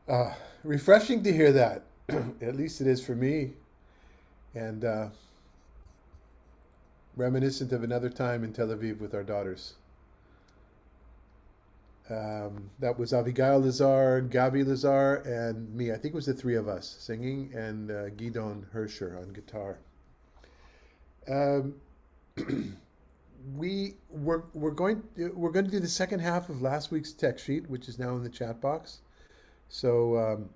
Uh, Refreshing to hear that. At least it is for me, and reminiscent of another time in Tel Aviv with our daughters. That was Abigail Lazar, Gabi Lazar, and me. I think it was the three of us singing, and Gidon Hersher on guitar. Um, we're going to do the second half of last week's text sheet, which is now in the chat box. So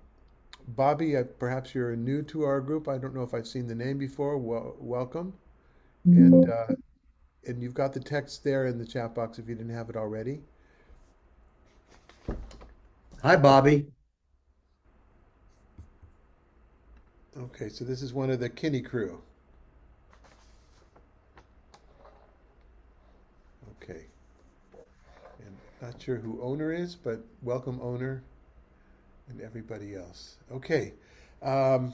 Bobby, perhaps you're new to our group. I don't know if I've seen the name before. Welcome, and you've got the text there in the chat box if you didn't have it already. Hi, Bobby. Okay, so this is one of the Kinney crew. Okay, and not sure who owner is, but welcome owner and everybody else. Okay, um,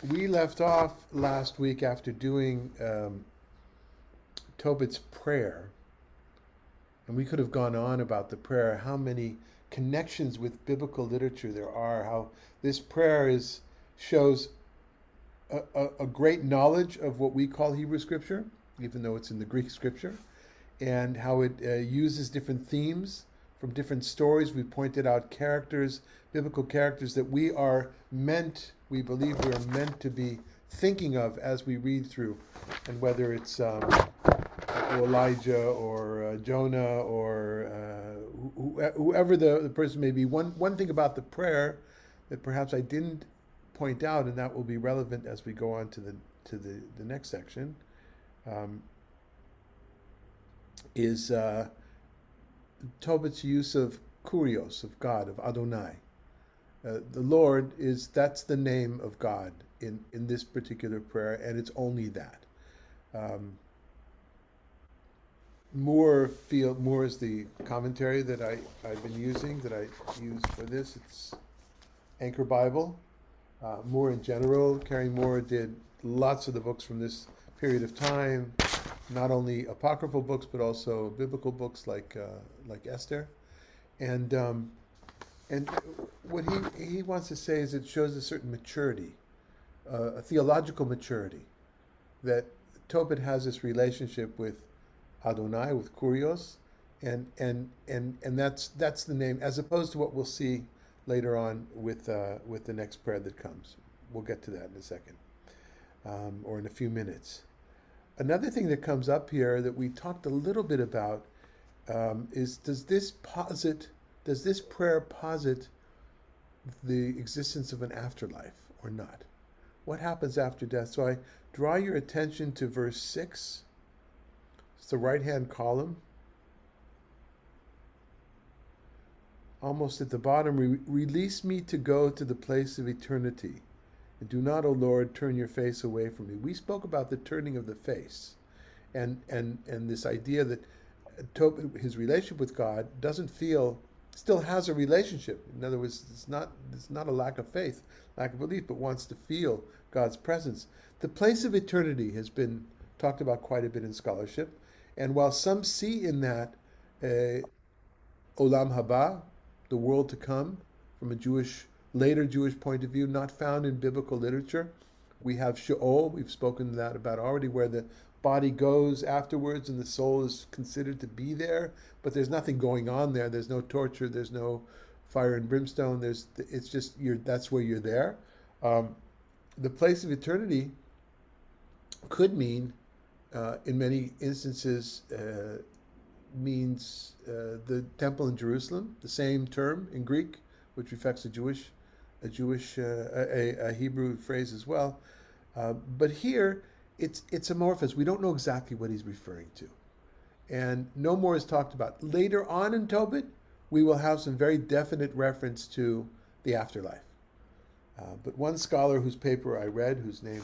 we left off last week after doing Tobit's prayer, and we could have gone on about the prayer, how many connections with biblical literature there are, how this prayer shows a great knowledge of what we call Hebrew scripture, even though it's in the Greek scripture, and how it uses different themes from different stories. We pointed out characters, biblical characters that we believe we are meant to be thinking of as we read through, and whether it's Elijah or Jonah or whoever the person may be. One thing about the prayer that perhaps I didn't point out, and that will be relevant as we go on to the next section, um, is Tobit's use of kurios, of God, of Adonai. The Lord that's the name of God in this particular prayer, and it's only that. Um, Moore is the commentary that I've been using, that I use for this. It's Anchor Bible. Moore in general, Carrie Moore did lots of the books from this period of time, not only apocryphal books but also biblical books like Esther. And and what he wants to say is it shows a certain maturity, a theological maturity, that Tobit has this relationship with Adonai, with Kurios, and that's the name, as opposed to what we'll see later on with the next prayer that comes. We'll get to that in a second, or in a few minutes. Another thing that comes up here that we talked a little bit about is does this prayer posit the existence of an afterlife or not? What happens after death? So I draw your attention to verse 6. It's the right hand column. Almost at the bottom, release me to go to the place of eternity. And do not, O Lord, turn your face away from me. We spoke about the turning of the face, and this idea that his relationship with God still has a relationship. In other words, it's not a lack of faith, lack of belief, but wants to feel God's presence. The place of eternity has been talked about quite a bit in scholarship, and while some see in that Olam Haba, the world to come, from a later Jewish point of view, not found in biblical literature. We have Sheol, we've spoken about already, where the body goes afterwards and the soul is considered to be there, but there's nothing going on there. There's no torture, there's no fire and brimstone. It's just that's where you're there. Um, the place of eternity could mean, in many instances, means the temple in Jerusalem, the same term in Greek, which reflects a Hebrew phrase as well. But here, it's amorphous. We don't know exactly what he's referring to, and no more is talked about. Later on in Tobit, we will have some very definite reference to the afterlife. But one scholar whose paper I read, whose name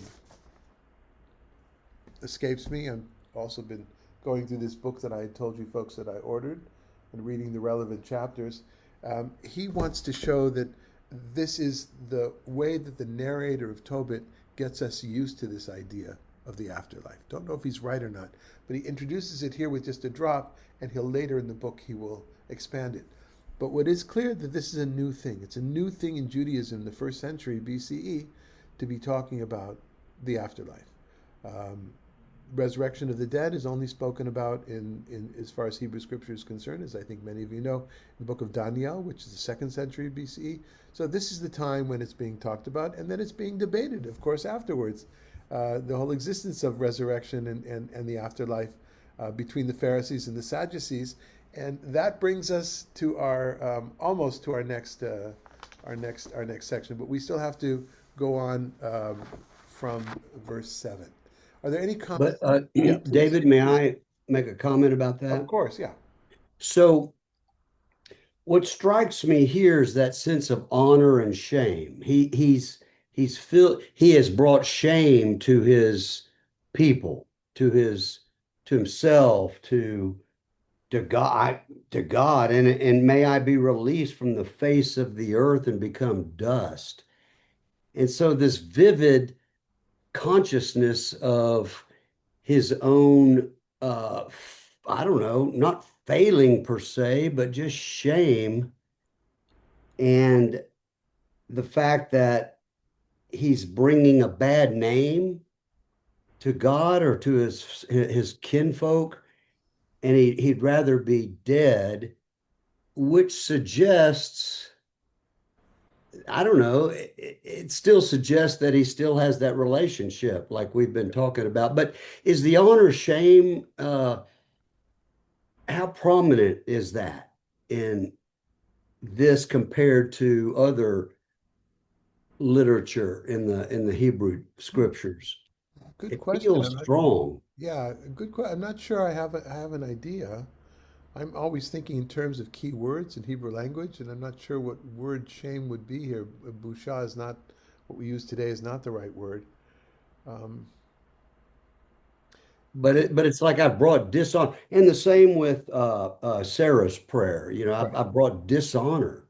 escapes me, I've also been going through this book that I had told you folks that I ordered and reading the relevant chapters. He wants to show that this is the way that the narrator of Tobit gets us used to this idea of the afterlife. Don't know if he's right or not, but he introduces it here with just a drop, and he'll later in the book he will expand it. But what is clear that this is a new thing. It's a new thing in Judaism in the first century BCE to be talking about the afterlife. Um, Resurrection of the dead is only spoken about in as far as Hebrew scripture is concerned, as I think many of you know, in the book of Daniel, which is the second century BCE. So this is the time when it's being talked about, and then it's being debated, of course, afterwards. The whole existence of resurrection and the afterlife between the Pharisees and the Sadducees, and that brings us to our almost to our next section. But we still have to go on from verse 7. Are there any But comments? Yeah, please. David, may I make a comment about Of that? course, yeah. So, what strikes me here is that sense of honor and shame. He has brought shame to his people, to his to himself, to God, and may I be released from the face of the earth and become dust. And so this vivid consciousness of his own, I don't know, not failing per se, but just shame and the fact that he's bringing a bad name to God or to his kinfolk, and he'd rather be dead, which suggests, I don't know, it still suggests that he still has that relationship like we've been talking about. But is the honor shame, how prominent is that in this compared to other literature in the Hebrew scriptures? Good It question. feels strong. Yeah, good question. I'm not sure I have an idea. I'm always thinking in terms of key words in Hebrew language, and I'm not sure what word shame would be here. Busha is not what we use today, is not the right word. Um, it, But it's like I've brought dishonor, and the same with Sarah's prayer. You know, right, I've brought dishonor,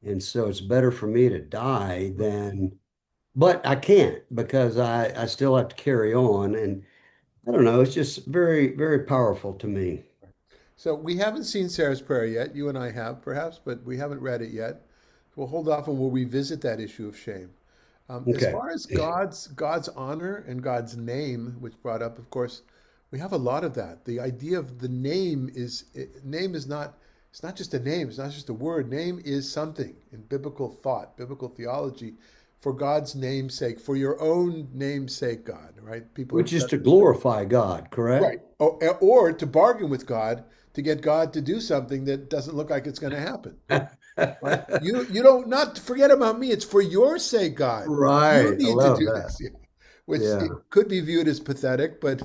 and so it's better for me to die right. than. But I can't because I still have to carry on, and I don't know. It's just very powerful to me. So we haven't seen Sarah's prayer yet. You and I have, perhaps, but we haven't read it yet. We'll hold off and we'll revisit that issue of shame. As Okay, far as God's honor and God's name, which brought up, of course, we have a lot of that. The idea of the name is not, it's not just a name. It's not just a word. Name is something in biblical thought, biblical theology. For God's name's sake, for your own name's sake, God. Right? People which is that to glorify God, right, correct? or to bargain with God to get God to do something that doesn't look like it's going to happen. Right? You don't not to forget about me. It's for your sake, God. You Right. I need to love do that. this. Yeah. Which it Yeah. could be viewed as pathetic, but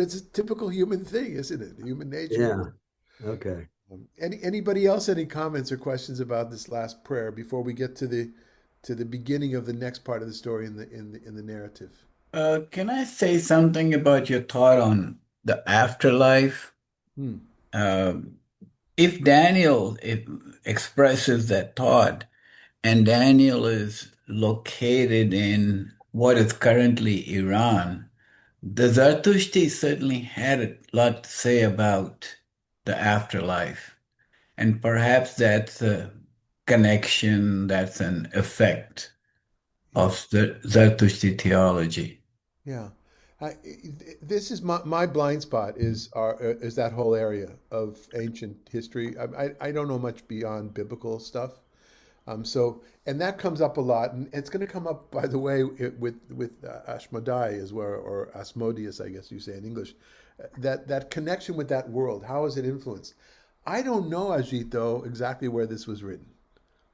it's a typical human thing, isn't it? Human nature. Yeah. Okay. Anybody else any comments or questions about this last prayer before we get to the beginning of the next part of the story in the narrative? Can I say something about your thought on the afterlife? Hmm. Um, if Daniel expresses that thought, and Daniel is located in what is currently Iran, the Zarathushtri certainly had a lot to say about the afterlife. And perhaps that's a connection, that's an effect Yeah. of the Zarathushtri theology. Yeah. This is my blind spot is that whole area of ancient history. I don't know much beyond biblical stuff. And that comes up a lot, and it's going to come up, by the way, with Ashmodai as well, or Asmodeus, I guess you say in English. That connection with that world, how is it influenced? I don't know, Ajit, though, exactly where this was written.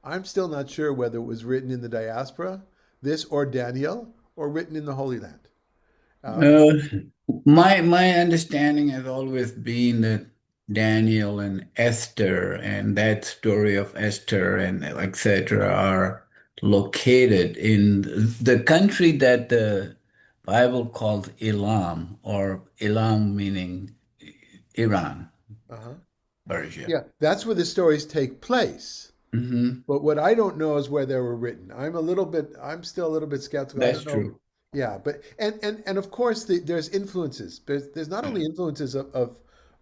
I'm still not sure whether it was written in the diaspora, this or Daniel, or written in the Holy Land. Um, Uh, my understanding has always been that Daniel and Esther and that story of Esther and etc. are located in the country that the Bible calls Elam, or Elam meaning Iran, uh-huh. Persia. Yeah, that's where the stories take place. Hmm. But what I don't know is where they were written. I'm still a little bit skeptical. I That's don't know. true. Yeah, but and of course there's influences. There's not only influences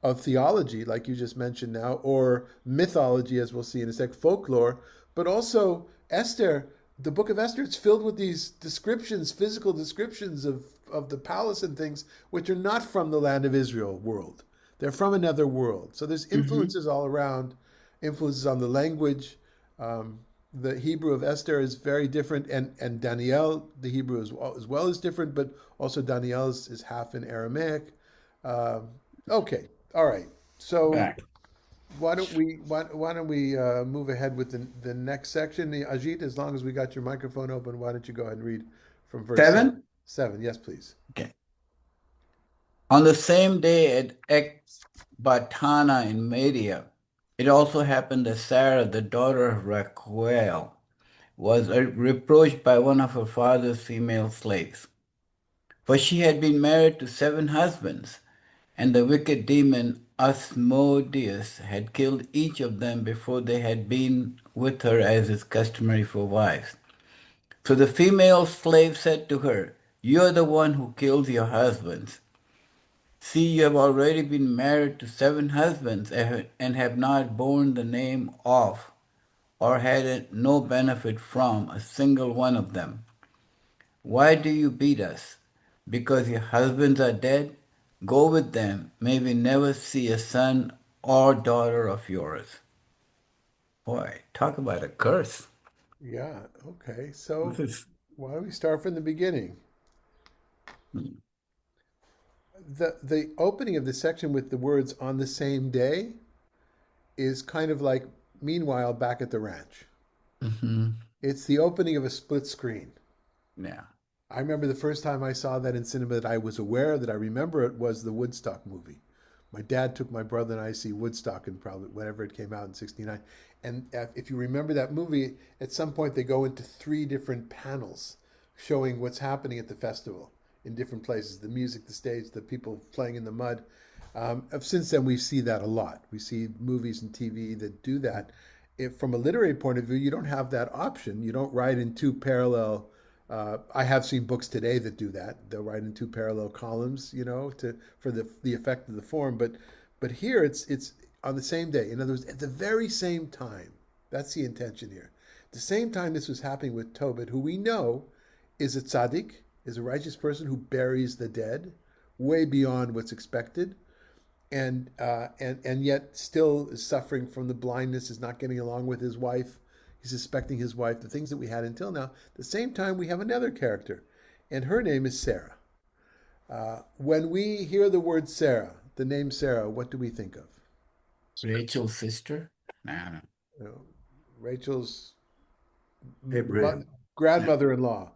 of theology, like you just mentioned now, or mythology, as we'll see in a sec, folklore, but also Esther, the book of Esther, it's filled with these descriptions, physical descriptions of the palace and things, which are not from the land of Israel world. They're from another world. So there's Hmm. influences all around, influences on the language. Um, the Hebrew of Esther is very different, and Daniel, the Hebrew as well is different, but also Daniel is half in Aramaic. Um, okay, all right. So Right. why don't we move ahead with the next section? Ajit, as long as we got your microphone open, why don't you go ahead and read from verse seven? 7? Seven, yes, please. Okay. On the same day at Ecbatana in Media, it also happened that Sarah, the daughter of Raguel, was reproached by one of her father's female slaves. For she had been married to 7 husbands, and the wicked demon Asmodeus had killed each of them before they had been with her, as is customary for wives. So the female slave said to her, "You are the one who kills your husbands. See, you have already been married to 7 husbands and have not borne the name of or had no benefit from a single one of them. Why do you beat us? Because your husbands are dead? Go with them. May we never see a son or daughter of yours." Boy, talk about a curse. Yeah, okay. This So is why don't we start from the beginning? The opening of the section with the words "on the same day" is kind of like meanwhile back at the ranch. hmm It's the opening of a split screen. yeah. I remember the first time I saw that in cinema that I was aware that I remember it was the Woodstock movie. My dad took my brother and I to see Woodstock in probably whenever it came out in '69. And if you remember that movie, at some point they go into three different panels showing what's happening at the festival in different places, the music, the stage, the people playing in the mud. Since then, we see that a lot. We see movies and TV that do that. If from a literary point of view, you don't have that option. You don't write in two parallel. I have seen books today that do that. They'll write in two parallel columns, to for the effect of the form. But here it's on the same day. In other words, at the very same time. That's the intention here. At the same time this was happening with Tobit, who we know is a tzaddik, is a righteous person who buries the dead, way beyond what's expected, and yet still is suffering from the blindness, is not getting along with his wife. He's suspecting his wife, the things that we had until now. At the same time, we have another character, and her name is Sarah. When we hear the word Sarah, the name Sarah, what do we think of? Rachel's sister? No, You know, Rachel's Abraham. no. grandmother-in-law,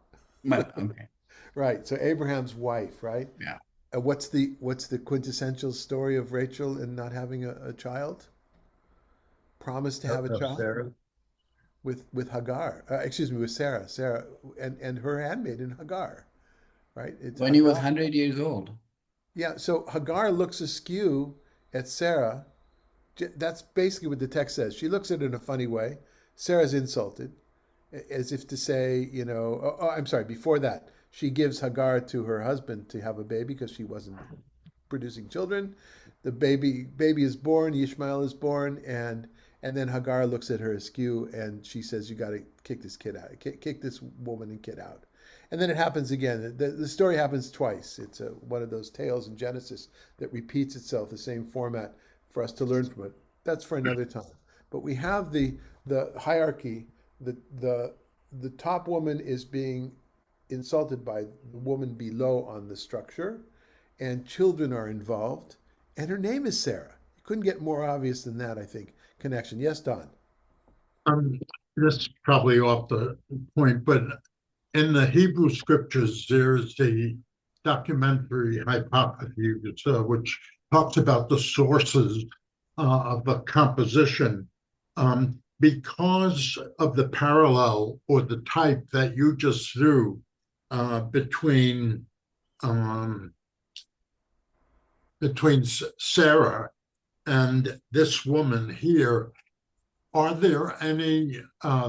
Okay. right? So Abraham's wife, right? Yeah. What's the quintessential story of Rachel in not having a child? Promised to have a Of child Sarah. with Hagar. Excuse me, with Sarah. Sarah and her handmaiden Hagar. Right? It's When he was Hagar. 100 years old. Yeah. So Hagar looks askew at Sarah. That's basically what the text says. She looks at it in a funny way. Sarah's insulted, as if to say, I'm sorry. Before that, she gives Hagar to her husband to have a baby because she wasn't producing children. The baby is born. Ishmael is born, and then Hagar looks at her askew, and she says, "You got to kick this kid out. Kick this woman and kid out." And then it happens again. The story happens twice. It's one of those tales in Genesis that repeats itself, the same format for us to learn from it. That's for another time. But we have the hierarchy. The the top woman is being insulted by the woman below on the structure, and children are involved, and her name is Sarah. You couldn't get more obvious than that, I think. Connection. Yes, Don. Um, this is probably off the point, but in the Hebrew scriptures, there's a documentary hypothesis which talks about the sources of the composition. Because of the parallel or the type that you just threw between um, Sarah and this woman here, are there any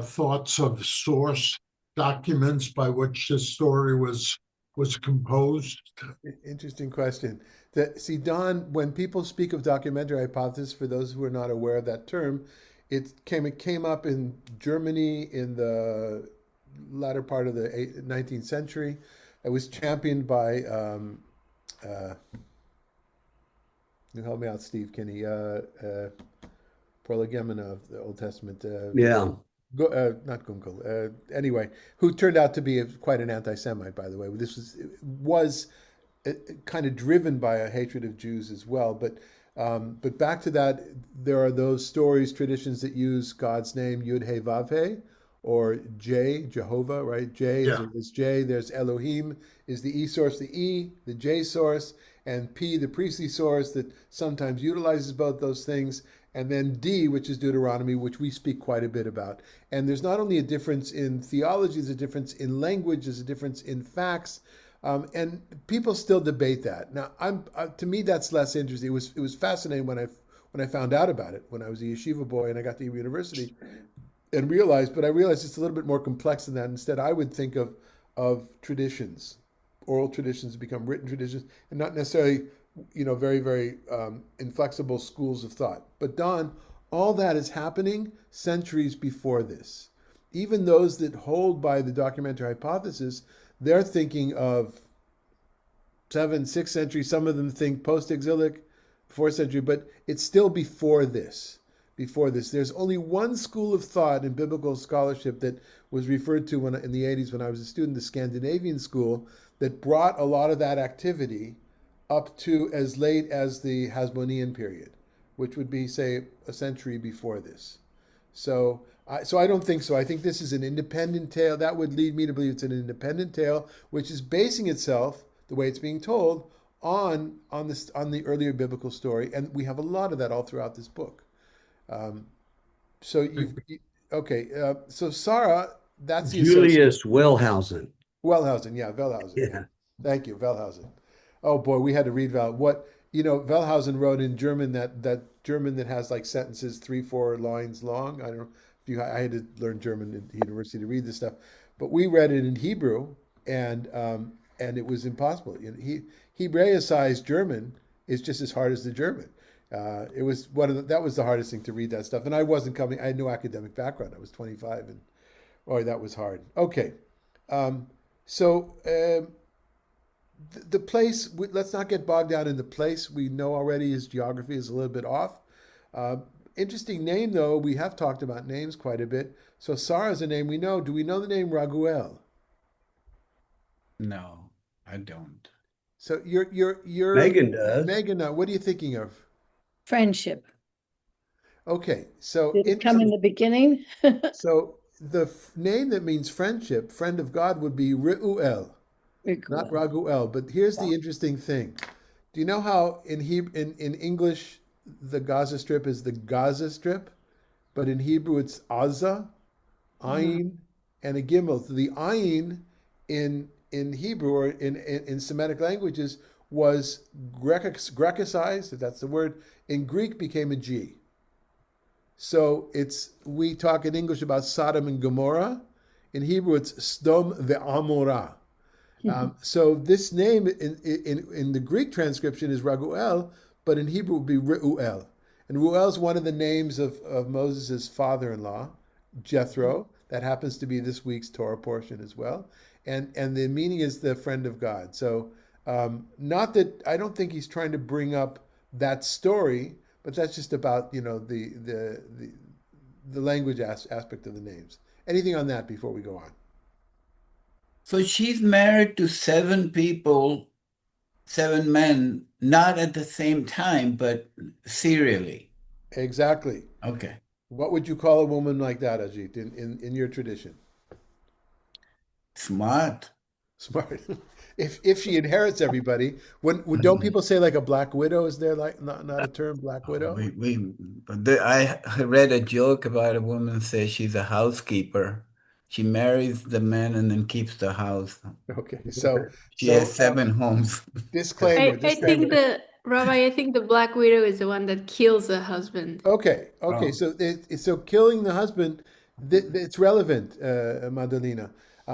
thoughts of source documents by which this story was was composed? Interesting question. See, Don, when people speak of documentary hypothesis, for those who are not aware of that term, it came up in Germany in the latter part of the 19th century. It was championed by, you help me out, Steve Kinney, Prolegomena of the Old Testament. Yeah. Not Gunkel. Anyway, who turned out to be quite an anti-Semite, by the way. This was kind of driven by a hatred of Jews as well. But back to that, there are those stories, traditions that use God's name, Yud He Vav He, or J, Jehovah, right? J Yeah. is J. There's Elohim is the E source, the E, the J source, and P, the priestly source that sometimes utilizes both those things. And then D, which is Deuteronomy, which we speak quite a bit about. And there's not only a difference in theology, there's a difference in language, there's a difference in facts. And people still debate that. Now, to me, that's less interesting. It was fascinating when I found out about it when I was a yeshiva boy and I got to university and realized. But I realized it's a little bit more complex than that. Instead, I would think of traditions, oral traditions become written traditions, and not necessarily very very inflexible schools of thought. But Don, all that is happening centuries before this. Even those that hold by the documentary hypothesis, they're thinking of 7th, 6th century. Some of them think post-exilic, 4th century, but it's still before this. Before this, there's only one school of thought in biblical scholarship that was referred to in the 80s when I was a student, the Scandinavian school, that brought a lot of that activity up to as late as the Hasmonean period, which would be, say, a century before this. So I don't think so. I think this is an independent tale. That would lead me to believe it's an independent tale, which is basing itself, the way it's being told, on the earlier biblical story, and we have a lot of that all throughout this book. So okay. So Sarah, that's the Julius Wellhausen. Wellhausen, yeah, Wellhausen. Yeah. Thank you, Wellhausen. Oh boy, we had to read Wellhausen wrote in German, that German that has like sentences 3-4 lines long. I don't know if I had to learn German at the university to read this stuff, but we read it in Hebrew, and it was impossible. Hebraicized German is just as hard as the German. It was that was the hardest thing to read that stuff, and I had no academic background. I was 25, and boy, that was hard. Okay, so. The place, let's not get bogged down in the place. We know already his geography is a little bit off. Interesting name, though. We have talked about names quite a bit. So Sarah is a name we know. Do we know the name Raguel? No, I don't. So you're Megan does. Megan. Now, what are you thinking of? Friendship. Okay, so Did it come in the beginning? so the name that means friendship, friend of God, would be Reuel, not Raguel. But here's the interesting thing. Do you know how in English the Gaza Strip is the Gaza Strip, but in Hebrew it's Aza, Ayin, and a Gimel. So the Ayin in Hebrew or in Semitic languages was Grecicized, if that's the word. In Greek became a G. So we talk in English about Sodom and Gomorrah. In Hebrew it's Sdom ve'Amorah. So this name in the Greek transcription is Raguel, but in Hebrew it would be Reuel. And Reuel is one of the names of Moses' father-in-law, Jethro. That happens to be this week's Torah portion as well. And the meaning is the friend of God. So not that I don't think he's trying to bring up that story, but that's just about the language aspect of the names. Anything on that before we go on? So she's married to 7 people, 7 men, not at the same time, but serially. Exactly. Okay. What would you call a woman like that, Ajit, in your tradition? Smart. Smart. If she inherits everybody, don't people say like a black widow? Is there like not a term, black widow? I read a joke about a woman says she's a housekeeper. She marries the man and then keeps the house. Okay, She has 7 homes. Disclaimer. I think I think the Black Widow is the one that kills the husband. Okay. Oh. So killing the husband It's relevant, Madalena.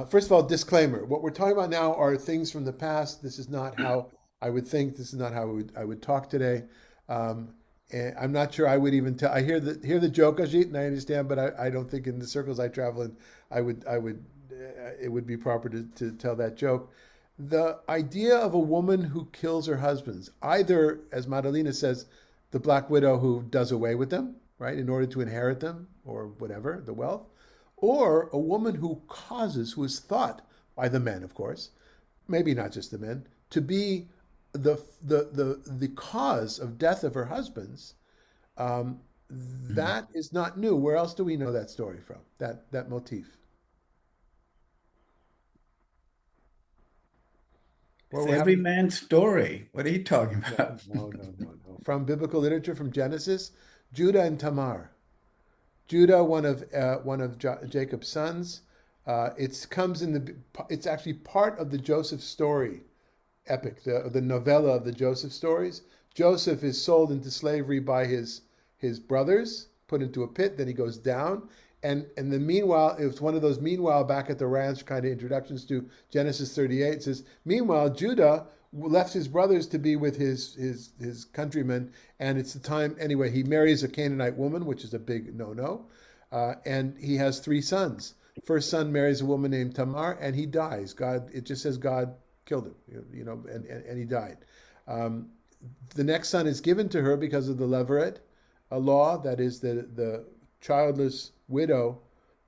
First of all, disclaimer. What we're talking about now are things from the past. This is not how I would think. This is not how I would talk today. Um, and I'm not sure I would even tell. I hear the joke, Ajit, and I understand, but I don't think in the circles I travel in, I would it would be proper to tell that joke. The idea of a woman who kills her husbands, either, as Madalena says, the black widow who does away with them, right, in order to inherit them or whatever, the wealth, or a woman who is thought by the men, of course, maybe not just the men, to be the cause of death of her husbands. Um, Mm. that is not new. Where else do we know that story from? That motif. Well, It's we're every having man's story. What are you talking no, about? no, no, no, no. From biblical literature, from Genesis, Judah and Tamar. Judah, one of Jacob's sons. It comes in the. It's actually part of the Joseph story epic, the novella of the Joseph stories. Joseph is sold into slavery by his brothers, put into a pit. Then he goes down, and the meanwhile, it was one of those meanwhile back at the ranch kind of introductions to Genesis 38. It says, meanwhile, Judah left his brothers to be with his countrymen, and it's the time anyway. He marries a Canaanite woman, which is a big no-no, and he has three sons. First son marries a woman named Tamar, and he dies. God, it just says God killed him, and he died. Um, the next son is given to her because of the leveret, a law that is the childless widow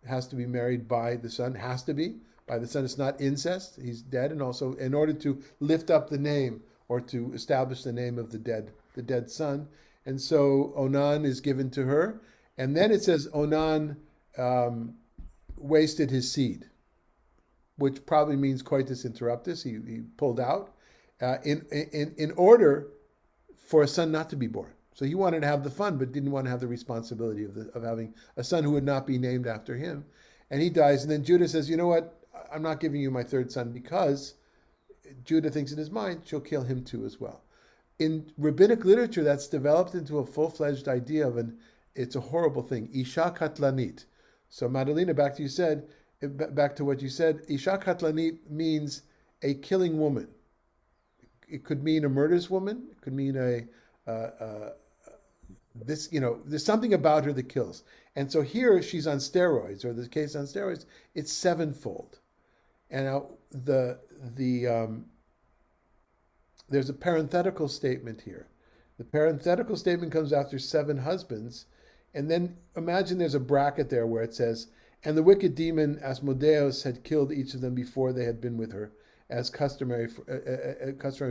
has to be married by the son, has to be by the son. It's not incest. He's dead, and also in order to lift up the name or to establish the name of the dead son. And so Onan is given to her, and then it says Onan wasted his seed, which probably means coitus interruptus. He pulled out in order for a son not to be born. So he wanted to have the fun, but didn't want to have the responsibility of having a son who would not be named after him. And he dies. And then Judah says, you know what? I'm not giving you my third son because Judah thinks in his mind she'll kill him too as well. In rabbinic literature, that's developed into a full-fledged idea of it's a horrible thing. Isha katlanit. So Madalena, back to what you said, Isha katlanit means a killing woman. It could mean a murderous woman. It could mean there's something about her that kills. And so here she's on steroids, or the case on steroids, it's sevenfold. And now there's a parenthetical statement here. The parenthetical statement comes after seven husbands, and then imagine there's a bracket there where it says, and the wicked demon Asmodeus had killed each of them before they had been with her, as customary for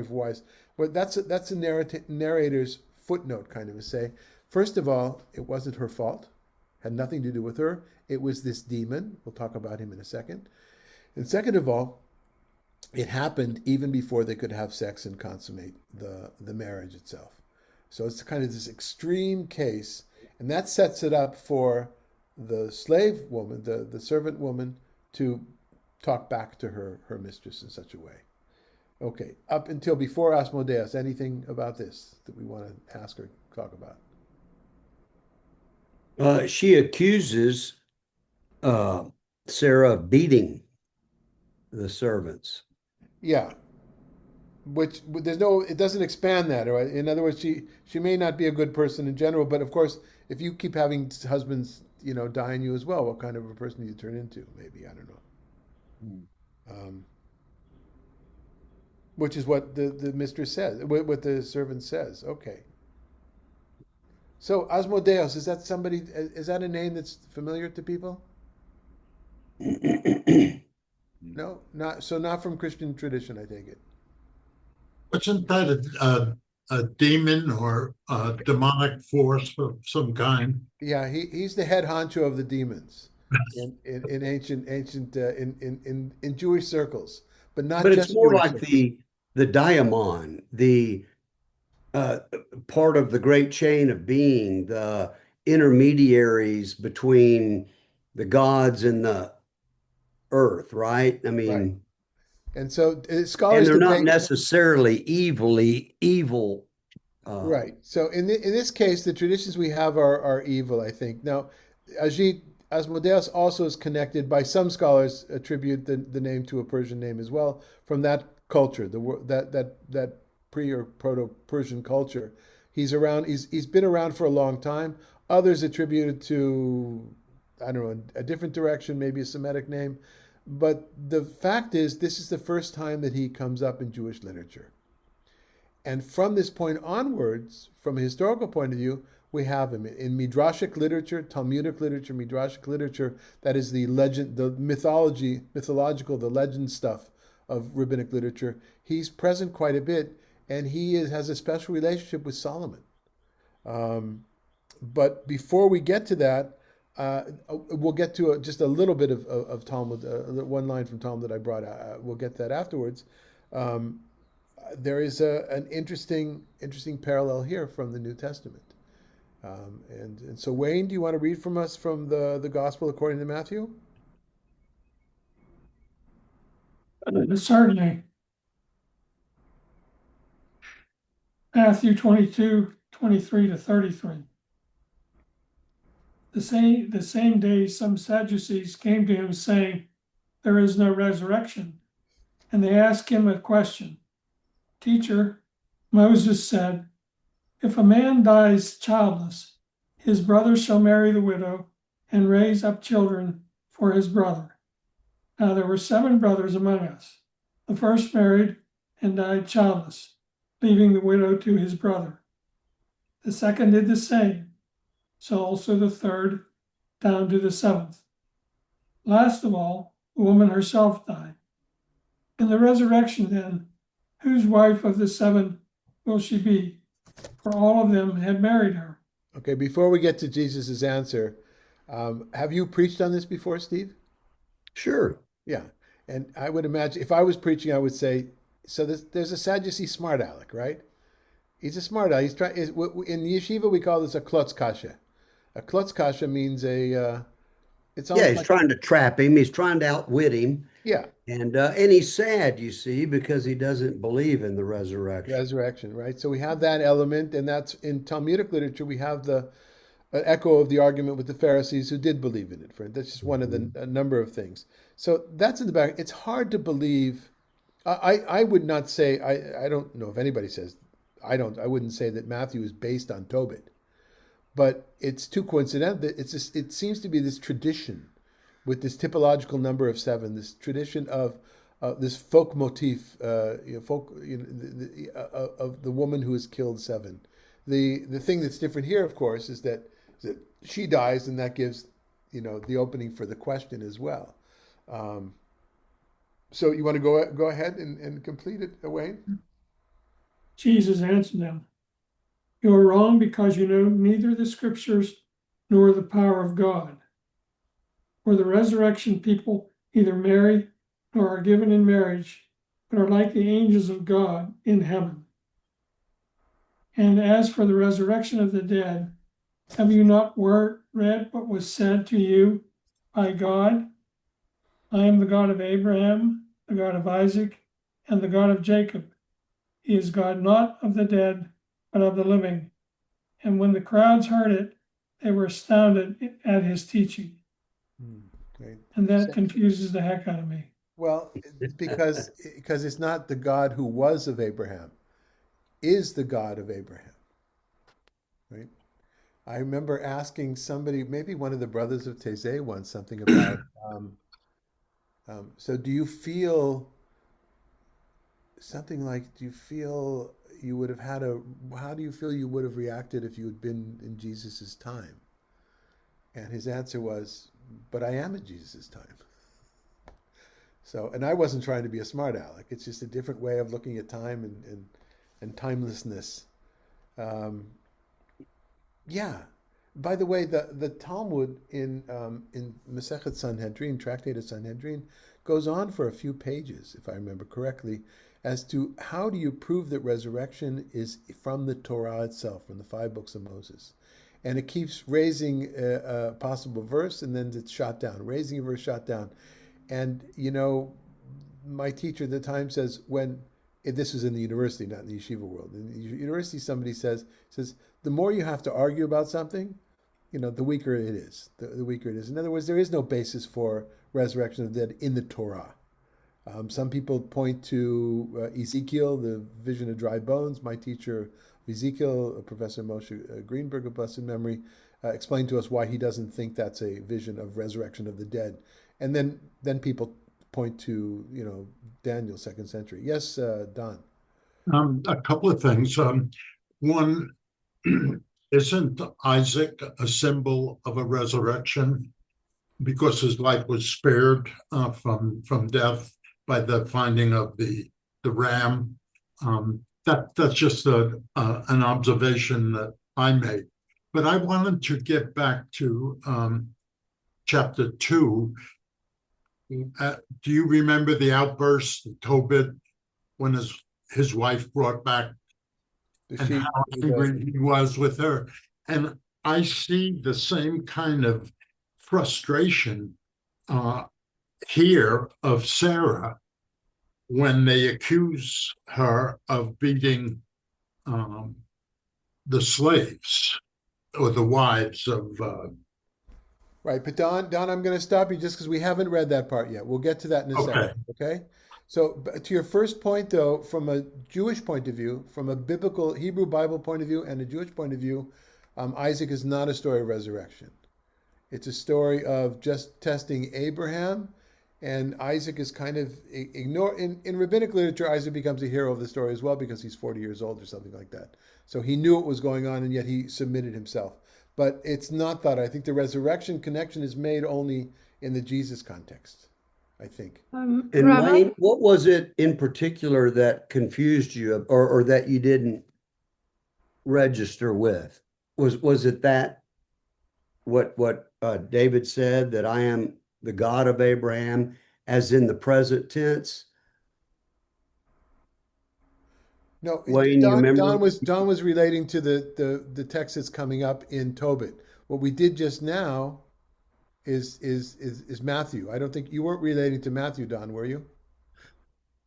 wives. But that's a narrator's footnote, kind of, to say, first of all, it wasn't her fault, had nothing to do with her. It was this demon. We'll talk about him in a second. And second of all, it happened even before they could have sex and consummate the marriage itself. So it's kind of this extreme case, and that sets it up for the slave woman, the servant woman, to talk back to her mistress in such a way. Okay, up until before Asmodeus, anything about this that we want to ask or talk about? She accuses Sarah of beating the servants. Yeah, which it doesn't expand that. Right? In other words, she may not be a good person in general, but of course, if you keep having husbands, die on you as well, what kind of a person do you turn into? Maybe, I don't know. Um, which is what the mistress says, what the servant says. Okay. So Asmodeus, is that a name that's familiar to people? No, not from Christian tradition, I take it. Wasn't that a demon or a demonic force of some kind? Yeah, he's the head honcho of the demons in ancient in Jewish circles, but not But it's just more Jewish like circles. the daimon, the uh, part of the great chain of being, the intermediaries between the gods and the earth, right? I Right. mean, And so and scholars they're not debate. necessarily evil. Uh, Right. So in this case, the traditions we have are evil, I think. Now, Ajit, Asmodeus also is connected by some scholars attribute the name to a Persian name as well from that culture, that pre or proto Persian culture. He's around. He's been around for a long time. Others attribute it to, I don't know, a different direction, maybe a Semitic name. But the fact is, this is the first time that he comes up in Jewish literature. And from this point onwards, from a historical point of view, we have him in Midrashic literature, Talmudic literature, Midrashic literature. That is the legend, the mythological, the legend stuff of rabbinic literature. He's present quite a bit, and has a special relationship with Solomon. But before we get to that, we'll get to just a little bit of Talmud, one line from Talmud that I brought out. We'll get to that afterwards. There is an interesting parallel here from the New Testament. And so, Wayne, do you want to read from us from the Gospel according to Matthew? Certainly. Matthew 22, 23 to 33. The same day, some Sadducees came to him saying, "There is no resurrection." And they asked him a question. "Teacher," Moses said, "if a man dies childless, his brother shall marry the widow and raise up children for his brother. Now there were 7 brothers among us. The first married and died childless, leaving the widow to his brother. The second did the same, so also the third, down to the 7th. Last of all, the woman herself died. In the resurrection, then, whose wife of the 7 will she be? For all of them had married her." Okay, before we get to Jesus' answer, have you preached on this before, Steve? Sure. Yeah. And I would imagine if I was preaching, I would say, so there's a Sadducee smart aleck, right? He's a smart aleck. In yeshiva, we call this a klotz kasha. A klotz kasha means it's Yeah, almost he's like, trying to trap him. He's trying to outwit him. yeah, And he's sad, you see, because he doesn't believe in the resurrection. resurrection, right? So we have that element, and that's in Talmudic literature. We have the echo of the argument with the Pharisees who did believe in it. That's just one of the a number of things. So that's in the back. It's hard to believe. I would not say, I don't know if anybody says, I wouldn't say that Matthew is based on Tobit, but it's too coincidental. It seems to be this tradition with this typological number of 7, this tradition of this folk motif, of the woman who has killed 7. The thing that's different here, of course, is that she dies, and that gives the opening for the question as well. So you want to go ahead and complete it, Wayne? Jesus answered them, "You are wrong because you know neither the scriptures nor the power of God. For the resurrection, people neither marry nor are given in marriage, but are like the angels of God in heaven. And as for the resurrection of the dead, have you not read what was said to you by God? I am the God of Abraham, the God of Isaac, and the God of Jacob. He is God not of the dead, but of the living." And when the crowds heard it, they were astounded at his teaching. Okay. And that confuses the heck out of me. Well, because it's not the God who was of Abraham, is the God of Abraham, right? I remember asking somebody, maybe one of the brothers of Taizé once, something about, so do you feel something like, do you feel you would have how do you feel you would have reacted if you had been in Jesus's time? And his answer was, but I am in Jesus's time. So, and I wasn't trying to be a smart aleck. It's just a different way of looking at time and timelessness. Yeah. By the way, the Talmud in Masechet Sanhedrin, Tractate of Sanhedrin, goes on for a few pages, if I remember correctly, as to how do you prove that resurrection is from the Torah itself, from the 5 books of Moses. And it keeps raising a possible verse, and then it's shot down, raising a verse, shot down. And, my teacher at the time says, this was in the university, not in the yeshiva world. In the university, somebody says, the more you have to argue about something, the weaker it is. The weaker it is. In other words, there is no basis for resurrection of the dead in the Torah. Some people point to Ezekiel, the vision of dry bones. My teacher, Ezekiel, Professor Moshe Greenberg of blessed memory, explained to us why he doesn't think that's a vision of resurrection of the dead. And then people point to Daniel, 2nd century. Yes, Don. A couple of things. One, isn't Isaac a symbol of a resurrection because his life was spared from death by the finding of the ram? That's just an observation that I made. But I wanted to get back to chapter 2. Do you remember the outburst of Tobit when his wife brought back The and sheep. how angry he was with her? And I see the same kind of frustration here of Sarah when they accuse her of beating the slaves or the wives of. Right, but Don, I'm going to stop you just because we haven't read that part yet. We'll get to that in a Okay. second, okay? So, to your first point, though, from a Jewish point of view, from a biblical Hebrew Bible point of view and a Jewish point of view, Isaac is not a story of resurrection. It's a story of just testing Abraham, and Isaac is kind of ignored. In rabbinic literature, Isaac becomes a hero of the story as well because he's 40 years old or something like that. So he knew what was going on, and yet he submitted himself. But it's not that. I think the resurrection connection is made only in the Jesus context, I think. And Rabbi, Wayne, what was it in particular that confused you or that you didn't register with? Was it that what David said, that I am the God of Abraham, as in the present tense? No, Wayne, you remember? Don was relating to the text that's coming up in Tobit. What we did just now is Matthew. I don't think you weren't relating to Matthew, Don, were you?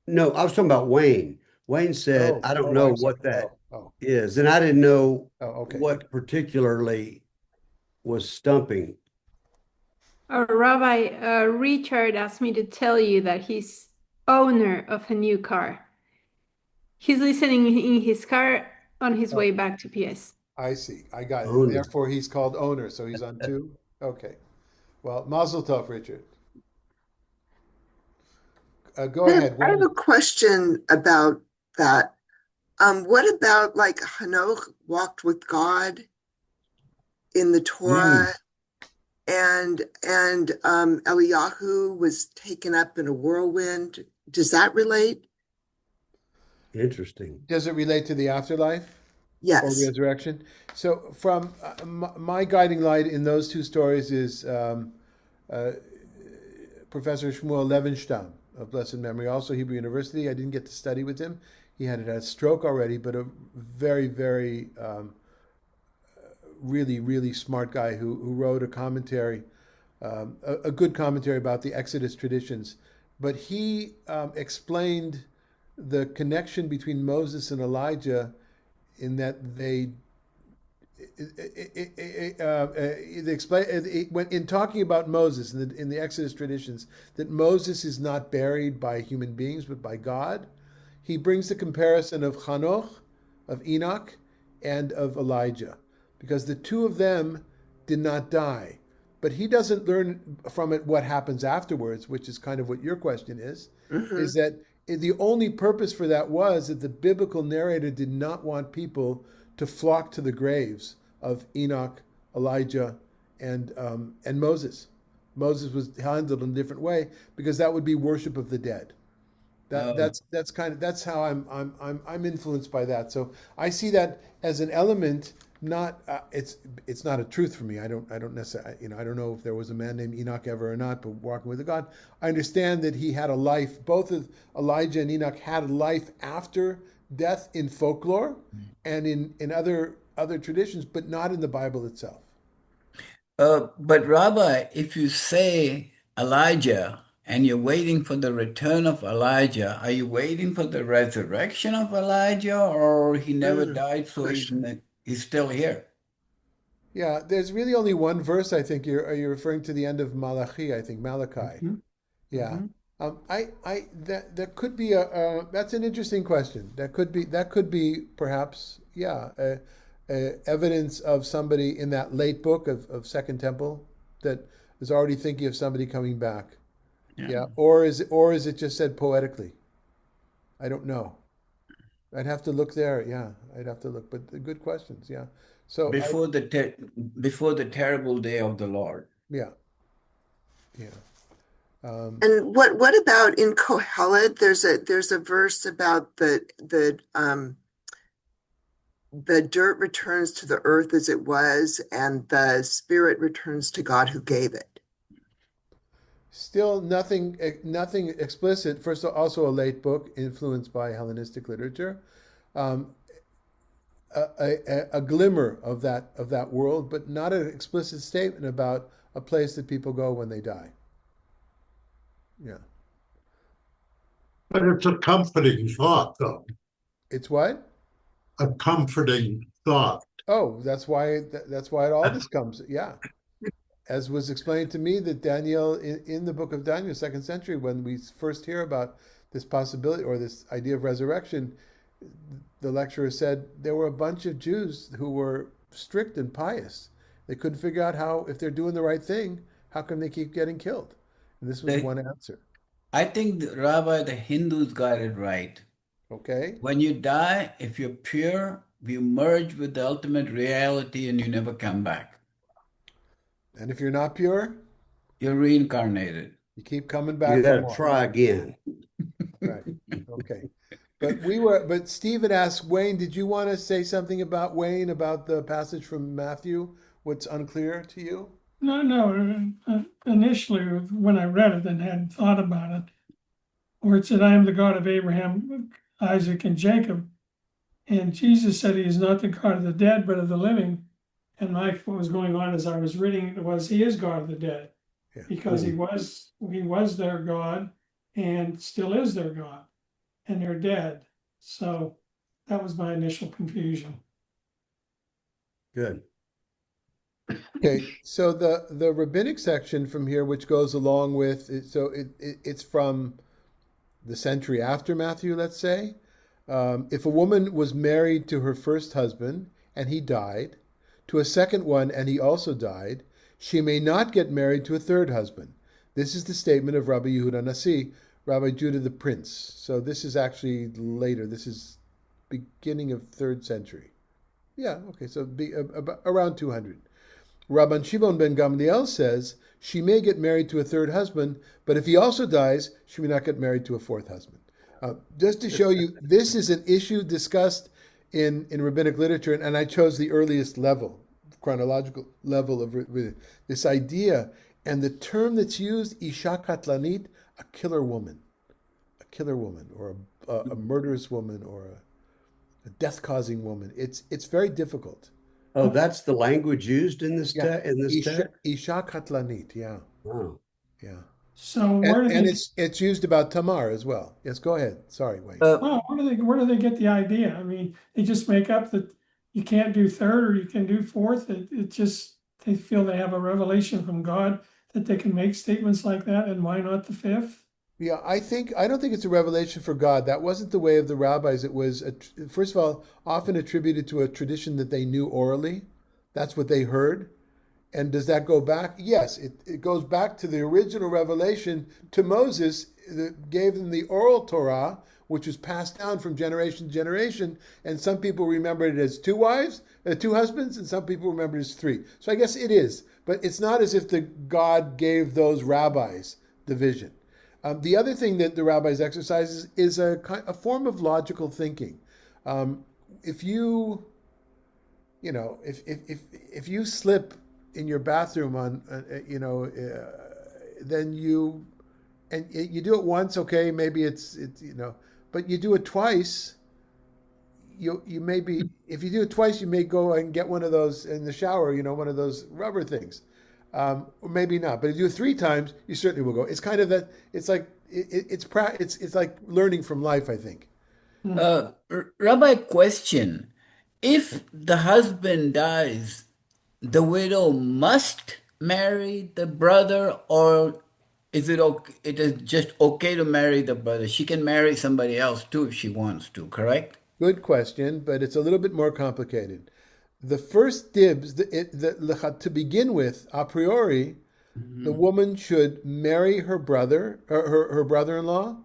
No, I was talking about Wayne. Wayne said, I don't know I'm sorry. what that Oh, is. And I didn't know okay. what particularly was stumping. Rabbi, Richard asked me to tell you that he's owner of a new car. He's listening in his car on his way back to PS. I see. I got it. Owner. Therefore, he's called owner, so he's on two. Okay. Well, Mazel Tov, Richard. Go ahead. I have a question about that. What about like Hanoch walked with God in the Torah, and Eliyahu was taken up in a whirlwind? Does that relate? Interesting. Does it relate to the afterlife? Or Yes. resurrection? So, from my guiding light in those two stories is Professor Shmuel Levenstam of blessed memory, also Hebrew University. I didn't get to study with him. He had a stroke already, but a very, very, really, really smart guy who wrote a commentary, a good commentary about the Exodus traditions. But he explained the connection between Moses and Elijah in that they explain when in talking about Moses in the Exodus traditions that Moses is not buried by human beings but by God. He brings the comparison of Hanoch, of Enoch, and of Elijah, because the two of them did not die. But he doesn't learn from it what happens afterwards, which is kind of what your question is that the only purpose for that was that the biblical narrator did not want people to flock to the graves of Enoch, Elijah, and Moses. Moses was handled in a different way because that would be worship of the dead. That's how I'm influenced by that. So I see that as an element. Not it's not a truth for me. I don't necessarily I don't know if there was a man named Enoch ever or not, but walking with God, I understand that he had a life. Both of Elijah and Enoch had a life after death in folklore and in other traditions, but not in the Bible itself. But Rabbi, if you say Elijah and you're waiting for the return of Elijah, are you waiting for the resurrection of Elijah, or he never died, so he's still here? Yeah, there's really only one verse. I think are you referring to the end of Malachi? I think Malachi. Mhm, Yeah. mhm. That could be that's an interesting question. That could be perhaps, yeah, evidence of somebody in that late book of Second Temple that is already thinking of somebody coming back. Yeah. Yeah. Or is it just said poetically? I don't know. I'd have to look there. Yeah, I'd have to look. But good questions. Yeah. So Before the before the terrible day of the Lord. yeah, yeah. Um, And what about in Kohelet? There's a verse about the dirt returns to the earth as it was, and the spirit returns to God who gave it. Still nothing explicit. First, also a late book influenced by Hellenistic literature. Um, a glimmer of that world, but not an explicit statement about a place that people go when they die. Yeah, But it's a comforting thought, though. it's what? A comforting thought. Oh, that's why all this comes. Yeah, as was explained to me that Daniel in the book of Daniel, second century, when we first hear about this possibility or this idea of resurrection, the lecturer said there were a bunch of Jews who were strict and pious. They couldn't figure out how, if they're doing the right thing, how come they keep getting killed? And this was The, one answer. I think Rabbi, the Hindus got it right. Okay? When you die, if you're pure, you merge with the ultimate reality and you never come back. And if you're not pure, You're reincarnated. you keep coming You back for got to more. try again. Right. Okay. But Stephen asked Wayne, did you want to say something about Wayne, about the passage from Matthew? What's unclear to you? No, no, initially, when I read it and hadn't thought about it, where it said, I am the God of Abraham, Isaac, and Jacob. And Jesus said he is not the God of the dead, but of the living. And what was going on as I was reading it was he is God of the dead, Yeah. because he was their God and still is their God, and they're dead. So that was my initial confusion. Good. Okay, so the rabbinic section from here, which goes along with it, so it's from the century after Matthew, let's say. If a woman was married to her first husband and he died, to a second one and he also died, she may not get married to a third husband. This is the statement of Rabbi Yehuda Nasi, Rabbi Judah the Prince. So this is actually later. This is beginning of third century. Yeah, okay, so about around 200. Rabban Shimon ben Gamliel says she may get married to a third husband, but if he also dies, she may not get married to a fourth husband. Just to show you, this is an issue discussed in rabbinic literature, and I chose the earliest level, chronological level of this idea. And the term that's used, Isha Katlanit, a killer woman, or a murderous woman, or a death-causing woman. It's very difficult. Oh, that's the language used in this Yeah, text? Isha Katlanit. Yeah, Oh. yeah. So And where do and they it's used about Tamar as well. Yes, go ahead. Sorry, Wayne. well, where do they get the idea? I mean, they just make up that you can't do third or you can do fourth. It just they feel they have a revelation from God that they can make statements like that, and why not the fifth? Yeah, I don't think it's a revelation for God. That wasn't the way of the rabbis. It was first of all often attributed to a tradition that they knew orally. That's what they heard. And does that go back? Yes, it goes back to the original revelation to Moses that gave them the oral Torah, which was passed down from generation to generation. And some people remember it as two wives, two husbands, and some people remember it as three. So I guess it is. But it's not as if the God gave those rabbis the vision. The other thing that the rabbis exercise is a form of logical thinking. If you, if you slip in your bathroom on, then you do it once, okay, maybe it's, but you do it twice, you may be, if you do it twice, you may go and get one of those in the shower, one of those rubber things, or maybe not. But if you do it three times, you certainly will go. It's kind of that. It's like it's like learning from life, I think. Rabbi, question. If the husband dies the widow must marry the brother, or is it okay, it is just okay to marry the brother? She can marry somebody else too if she wants to, correct? Good question, but it's a little bit more complicated. The first dibs, to begin with, a priori, the Mhm. woman should marry her brother, or her brother-in-law.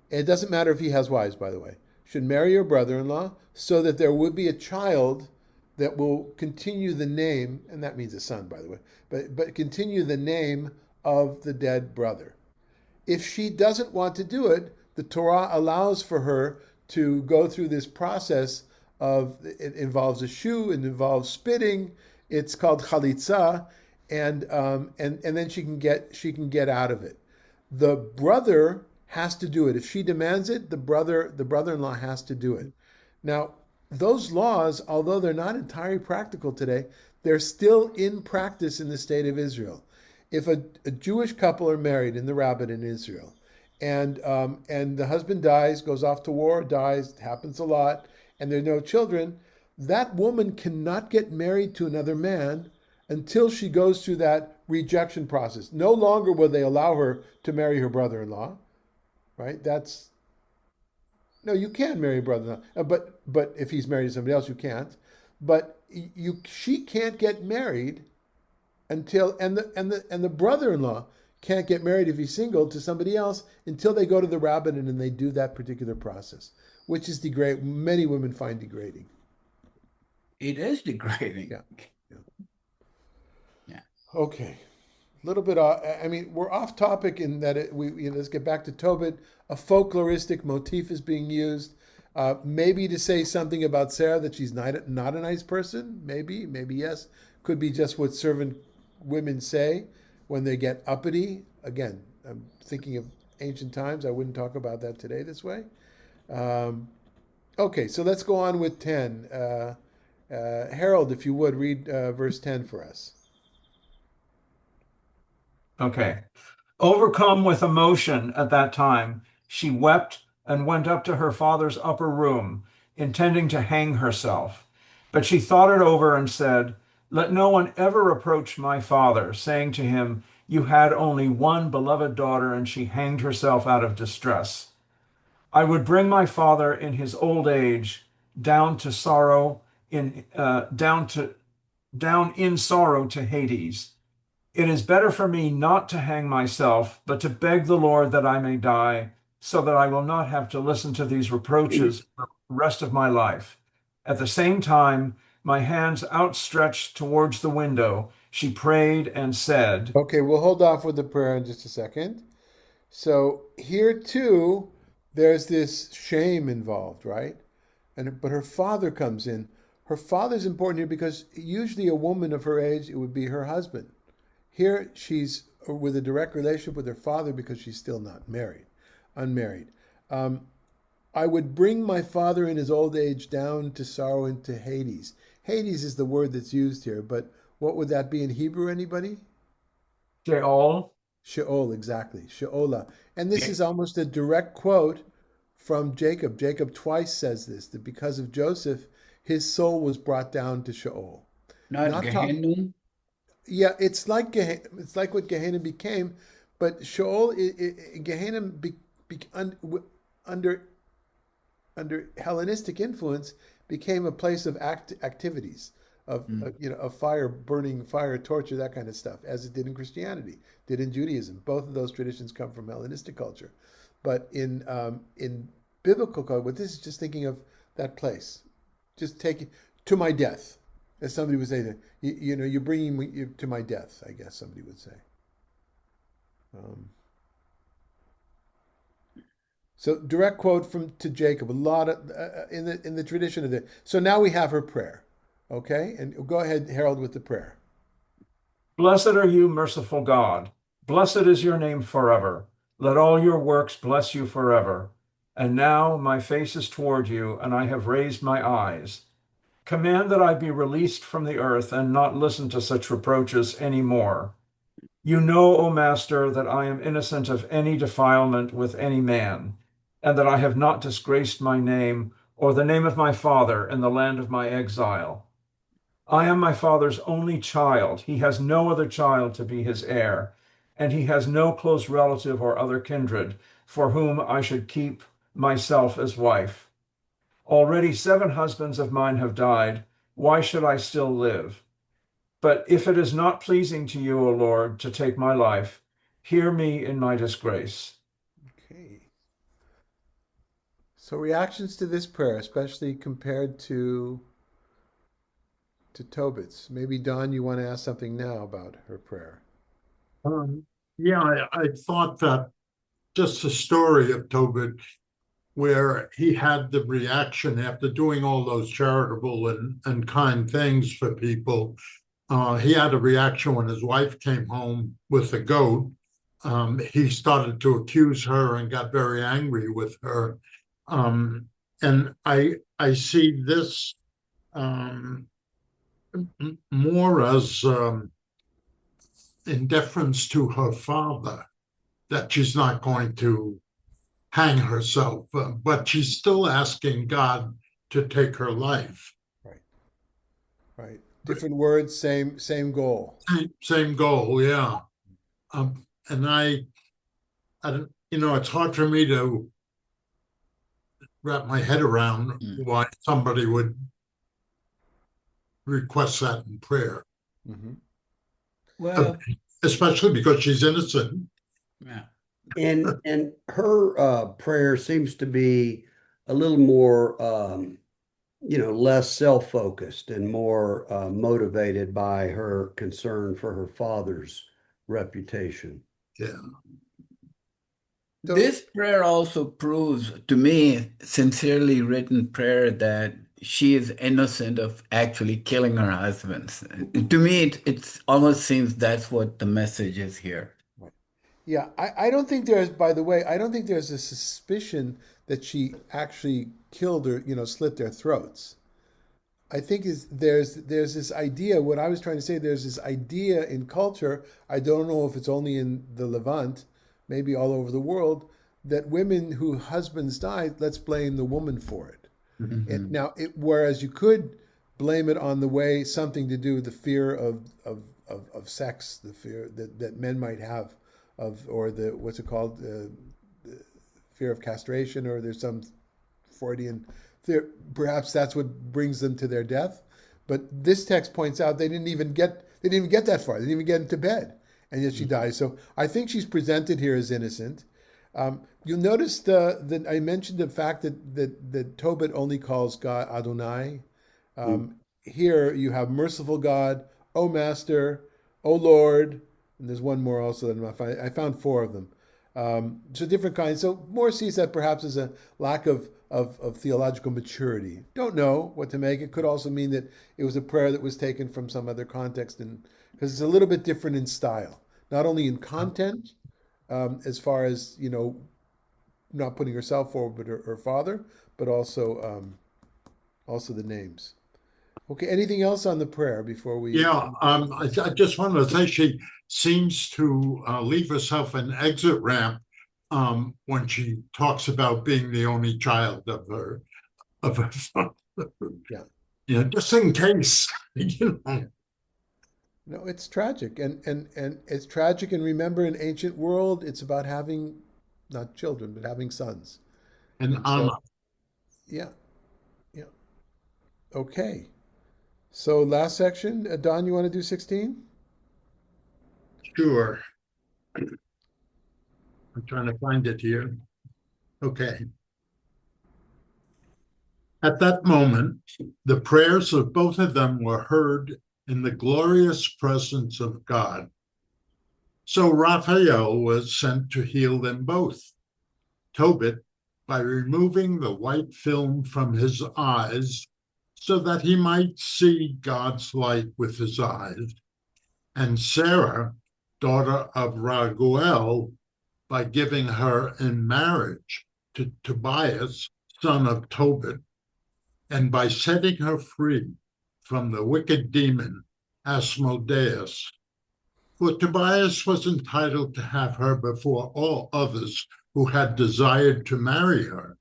It doesn't matter if he has wives, by the way. Should marry her brother-in-law so that there would be a child that will continue the name, and that means a son, by the way, but continue the name of the dead brother. If she doesn't want to do it, the Torah allows for her to go through this process of it involves a shoe, it involves spitting. It's called chalitza, and then she can get out of it. The brother has to do it. If she demands it, the brother-in-law has to do it. Now, those laws, although they're not entirely practical today, they're still in practice in the state of Israel. If a Jewish couple are married in the rabbit in Israel, and the husband dies, goes off to war, dies, happens a lot, and there are no children, that woman cannot get married to another man until she goes through that rejection process. No longer will they allow her to marry her brother-in-law, right? That's no, you can marry a brother-in-law, but if he's married to somebody else, you can't. But she can't get married until and the brother-in-law can't get married if he's single to somebody else until they go to the rabbin and they do that particular process, which is degrade. Many women find degrading. It is degrading. Yeah, yeah. Yeah. Okay. A little bit off. I mean, we're off topic in that let's get back to Tobit. A folkloristic motif is being used, maybe to say something about Sarah that she's not a nice person. Maybe yes. Could be just what servant women say when they get uppity. Again, I'm thinking of ancient times. I wouldn't talk about that today this way. Um, okay, so let's go on with 10. Harold, if you would read verse 10 for us. Okay. Overcome with emotion at that time, she wept and went up to her father's upper room, intending to hang herself. But she thought it over and said, "Let no one ever reproach my father, saying to him, 'You had only one beloved daughter, and she hanged herself out of distress.' I would bring my father in his old age down to sorrow in down in sorrow to Hades. It is better for me not to hang myself, but to beg the Lord that I may die, so that I will not have to listen to these reproaches for the rest of my life." At the same time, my hands outstretched towards the window, she prayed and said, Okay, we'll hold off with the prayer in just a second. So here too, there's this shame involved, right? But her father comes in. Her father's important here because usually a woman of her age, it would be her husband. Here she's with a direct relationship with her father because she's still not married, unmarried. Um, I would bring my father in his old age down to sorrow into Hades. Hades is the word that's used here, but what would that be in Hebrew? Anybody? Sheol. Sheol, exactly. Sheola. And this is almost a direct quote from Jacob. Jacob twice says this, that because of Joseph, his soul was brought down to Sheol. Not Not talk, Gehenna. yeah, it's like what Gehenna became, but Sheol, Gehenna under under Hellenistic influence became a place of activities of Mm. of fire burning, fire torture, that kind of stuff, as it did in Christianity, did in Judaism. Both of those traditions come from Hellenistic culture, but in biblical culture, what this is just thinking of that place, just taking to my death, as somebody would say that you're bringing me to my death. I guess somebody would say. Um, So direct quote from to Jacob, a lot of in the tradition of it. So now we have her prayer, okay? And go ahead, Harold, with the prayer. Blessed are you, merciful God. Blessed is your name forever. Let all your works bless you forever. And now my face is toward you, and I have raised my eyes. Command that I be released from the earth and not listen to such reproaches any more. You know, O Master, that I am innocent of any defilement with any man, and that I have not disgraced my name or the name of my father in the land of my exile. I am my father's only child. He has no other child to be his heir, and he has no close relative or other kindred for whom I should keep myself as wife. Already 7 husbands of mine have died. Why should I still live? But if it is not pleasing to you, O Lord, to take my life, hear me in my disgrace. Okay. So reactions to this prayer, especially compared to Tobit's. Maybe Don, you want to ask something now about her prayer. Yeah, I thought that just the story of Tobit, where he had the reaction after doing all those charitable and kind things for people. He had a reaction when his wife came home with a goat. He started to accuse her and got very angry with her. And I see this more as in deference to her father, that she's not going to hang herself, but she's still asking God to take her life. Right. Right. Different words, same goal. Same goal, yeah. And I don't, it's hard for me to wrap my head around why somebody would request that in prayer. Mm-hmm. Well, Especially because she's innocent. yeah. And her prayer seems to be a little more less self-focused and more motivated by her concern for her father's reputation. Yeah. This prayer also proves to me, sincerely written prayer, that she is innocent of actually killing her husbands. To me, it almost seems that's what the message is here. Right. Yeah, I don't think there's, by the way, I don't think there's a suspicion that she actually killed or, slit their throats. I think there's this idea, what I was trying to say, there's this idea in culture, I don't know if it's only in the Levant, maybe all over the world, that women whose husbands died, let's blame the woman for it. Mm-hmm. And now, whereas you could blame it on the way, something to do with the fear of sex, the fear that men might have or the, what's it called, the fear of castration, or there's some Freudian fear, perhaps that's what brings them to their death. But this text points out they didn't even get that far. They didn't even get into bed, and yet she dies. So I think she's presented here as innocent. You'll notice that I mentioned the fact that Tobit only calls God Adonai. Here you have merciful God, O Master, O Lord, and there's one more also that I'm not finding. I found 4 of them. So different kinds. So more sees that perhaps as a lack of theological maturity. Don't know what to make. It could also mean that it was a prayer that was taken from some other context, and because it's a little bit different in style, not only in content, as far as not putting herself forward, but her father, but also the names. Okay. Anything else on the prayer before we? Yeah. I just wanted to say she seems to leave herself an exit ramp when she talks about being the only child of her father. Yeah. Just in case. No, it's tragic, and it's tragic. And remember, in ancient world, it's about having not children, but having sons. And so, yeah. Okay. So last section, Don, you want to do 16? Sure. I'm trying to find it here. Okay. At that moment, the prayers of both of them were heard in the glorious presence of God. So Raphael was sent to heal them both. Tobit, by removing the white film from his eyes so that he might see God's light with his eyes, and Sarah, daughter of Raguel, by giving her in marriage to Tobias, son of Tobit, and by setting her free from the wicked demon Asmodeus. For Tobias was entitled to have her before all others who had desired to marry her.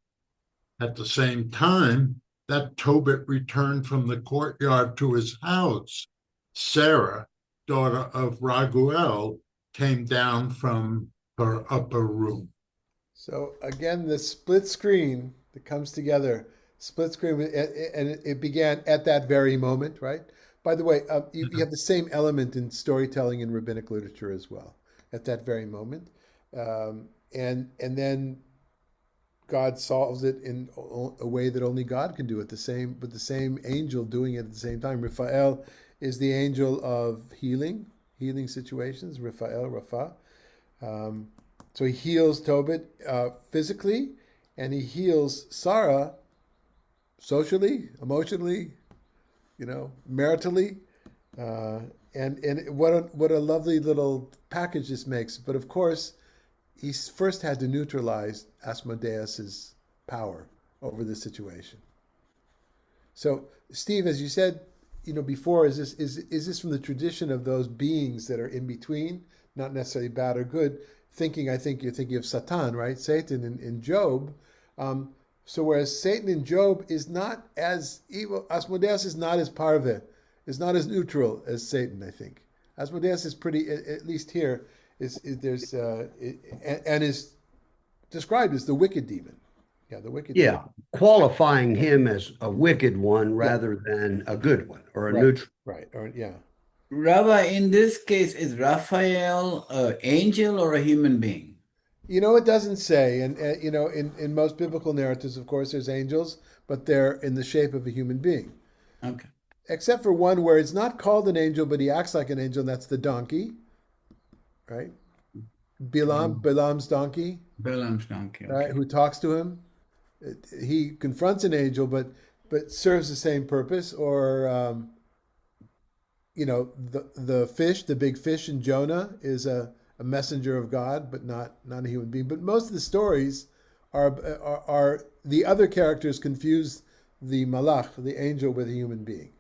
At the same time, that Tobit returned from the courtyard to his house, Sarah, daughter of Raguel, came down from her upper room. So again, the split screen that comes together, split screen, and it began at that very moment, right? By the way, you have the same element in storytelling in rabbinic literature as well, at that very moment, and then God solves it in a way that only God can do it. With the same angel doing it at the same time. Raphael is the angel of healing situations. Raphael, Rapha. So he heals Tobit physically, and he heals Sarah socially, emotionally, maritally. And what a lovely little package this makes. But of course, he first had to neutralize Asmodeus's power over the situation. So, Steve, as you said, before, is this from the tradition of those beings that are in between, not necessarily bad or good? I think you're thinking of Satan, right? Satan in Job. So whereas Satan in Job is not as evil, Asmodeus is not as part of it, is not as neutral as Satan, I think. Asmodeus is pretty, at least here, is described as the wicked demon. Yeah, the wicked Yeah, demon. qualifying him as a wicked one Yeah. rather than a good one or a Right. neutral. Right. Or yeah. Rabbi, in this case, is Raphael an angel or a human being? It doesn't say, and in most biblical narratives, of course, there's angels, but they're in the shape of a human being. Okay. Except for one where it's not called an angel, but he acts like an angel, and that's the donkey, right? Balaam's donkey, Balaam's donkey. right? Okay. Who talks to him. He confronts an angel, but serves the same purpose. Or the fish, the big fish in Jonah, is a messenger of God, but not a human being. But most of the stories are the other characters confuse the malach, the angel, with a human being.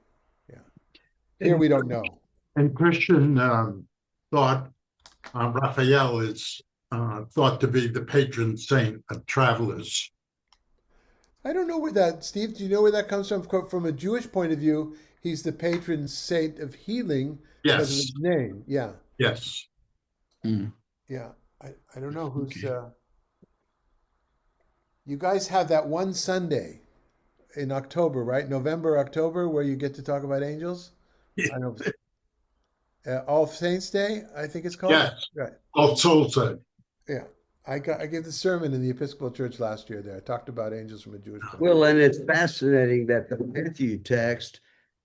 Yeah. Here we don't know. And Christian thought Raphael is thought to be the patron saint of travelers. I don't know where that, Steve, do you know where that comes from? From a Jewish point of view, he's the patron saint of healing because of Yes, his name. Yeah. yes. Mm. Yeah. I don't know who's. Okay. You guys have that one Sunday in October, right? November, October, where you get to talk about angels. I know. All Saints Day, I think it's called. Yes. Right. All Souls Day. Yeah. I gave the sermon in the Episcopal Church last year there. I talked about angels from a Jewish point of view. Well, and it's fascinating that the Matthew text,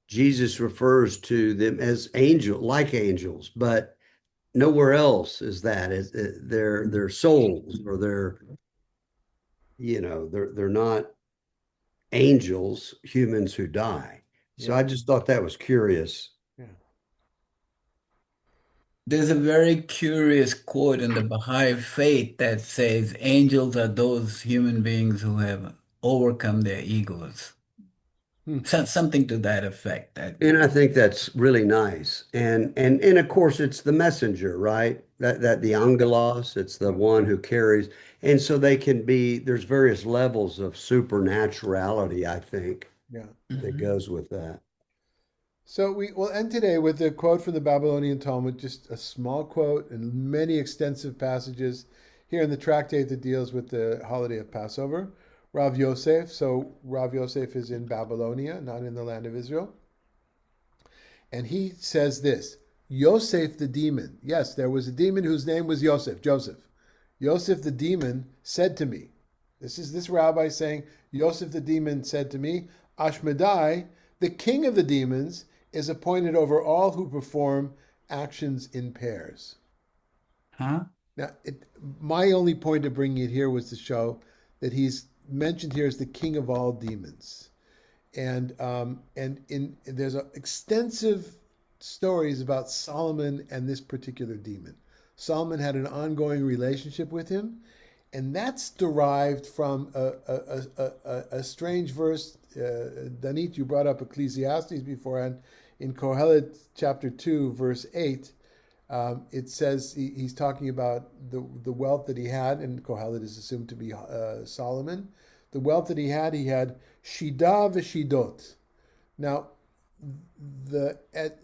Jesus refers to them as like angels, but nowhere else is that. They're souls, or they're not angels, humans who die. So Yeah. I just thought that was curious. Yeah. There's a very curious quote in the Baha'i faith that says angels are those human beings who have overcome their egos. Something to that effect. And I think that's really nice. And of course it's the messenger, right? That the angelos, it's the one who carries. And so there's various levels of supernaturality, I think, Yeah. that goes with that. So we will end today with a quote from the Babylonian Talmud, just a small quote and many extensive passages here in the tractate that deals with the holiday of Passover. Rav Yosef. So Rav Yosef is in Babylonia, not in the land of Israel. And he says this, Yosef the demon. Yes, there was a demon whose name was Joseph. Yosef the demon said to me, this is this rabbi saying, Yosef the demon said to me, Ashmedai, the king of the demons, is appointed over all who perform actions in pairs. Huh? Now, my only point of bringing it here was to show that he's mentioned here as the king of all demons, and there's extensive stories about Solomon and this particular demon. Solomon had an ongoing relationship with him, and that's derived from a strange verse. Danit, you brought up Ecclesiastes beforehand. In Kohelet chapter 2, verse 8, it says he's talking about the wealth that he had, and Kohelet is assumed to be Solomon. the wealth that he had shida v'shidot. Now, the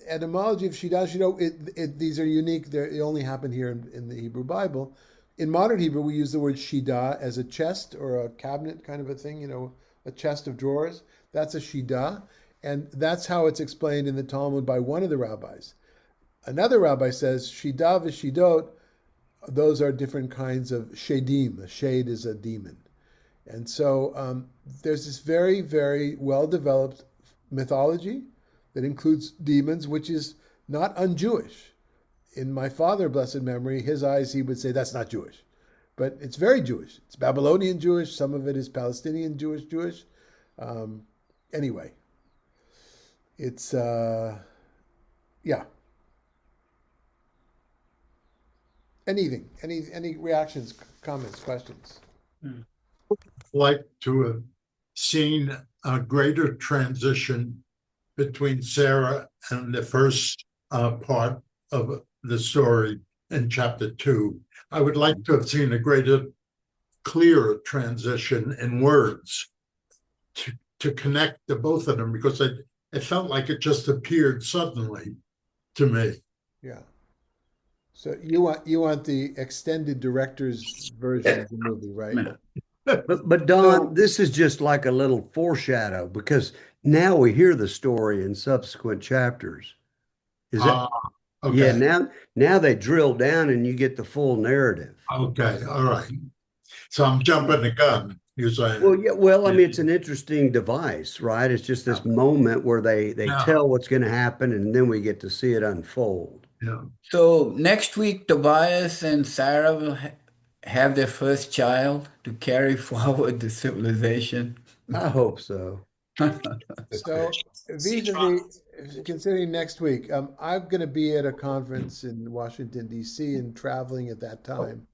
etymology of shida shidot, these are unique. They only happen here in the Hebrew Bible. In modern Hebrew, we use the word shida as a chest or a cabinet kind of a thing, a chest of drawers. That's a shida. And that's how it's explained in the Talmud by one of the rabbis. Another rabbi says, shida v'shidot, those are different kinds of shadim. A shade is a demon. And so there's this very, very well-developed mythology that includes demons, which is not un-Jewish. In my father, blessed memory, his eyes, he would say, that's not Jewish. But it's very Jewish. It's Babylonian Jewish. Some of it is Palestinian Jewish. Anyway, it's, yeah. Anything, any reactions, comments, questions? Like to have seen a greater transition between Sarah and the first part of the story in chapter 2. I would like to have seen a greater, clearer transition in words to connect the both of them, because it felt like it just appeared suddenly to me. Yeah. So you want the extended director's version of the movie, right? Yeah. But Don, this is just like a little foreshadow, because now we hear the story in subsequent chapters. Is that Okay. Yeah, now they drill down and you get the full narrative. Okay, all right. So I'm jumping the gun, you're saying. Well, I mean, it's an interesting device, right? It's just this moment where they Yeah. tell what's going to happen, and then we get to see it unfold. Yeah. So next week, Tobias and Sarah will have their first child to carry forward the civilization. I hope so. So vis-a-vis, considering next week, I'm going to be at a conference in Washington, D.C. and traveling at that time.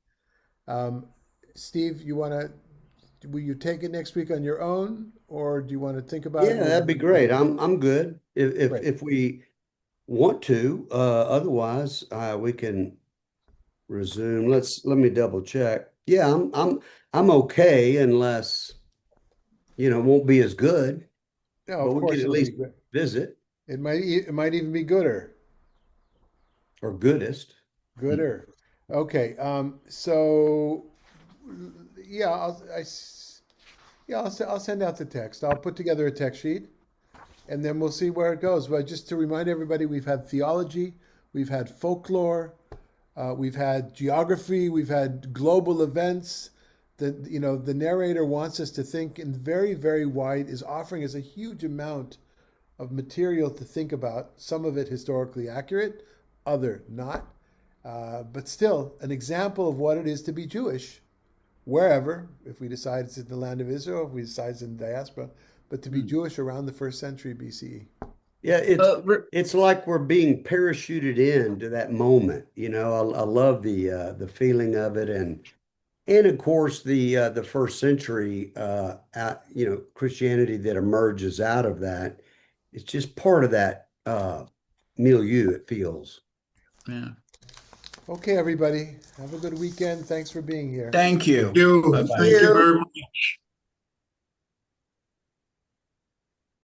Steve, will you take it next week on your own, or do you want to think about it? Yeah, that'd be great. I'm good if Great. if we want to. Otherwise, we can resume. Let me double check. Yeah, I'm okay, unless it won't be as good. No, But of we course can at it'll be least good. visit, It might even be gooder. or goodest. Gooder. Okay. So yeah, I'll send out the text. I'll put together a text sheet, and then we'll see where it goes. But just to remind everybody, we've had theology, we've had folklore, we've had geography, we've had global events. The narrator wants us to think in very, very wide, is offering us a huge amount of material to think about. Some of it historically accurate, other not. But still, an example of what it is to be Jewish, wherever, if we decide it's in the land of Israel, if we decide it's in diaspora, but to be Jewish around the 1st century BCE. Yeah, it's like we're being parachuted into that moment. I love the feeling of it, and of course the 1st century Christianity that emerges out of that. It's just part of that milieu, it feels. Yeah. Okay, everybody, have a good weekend. Thanks for being here. Thank you. Thank you. Bye-bye. Thank you very much.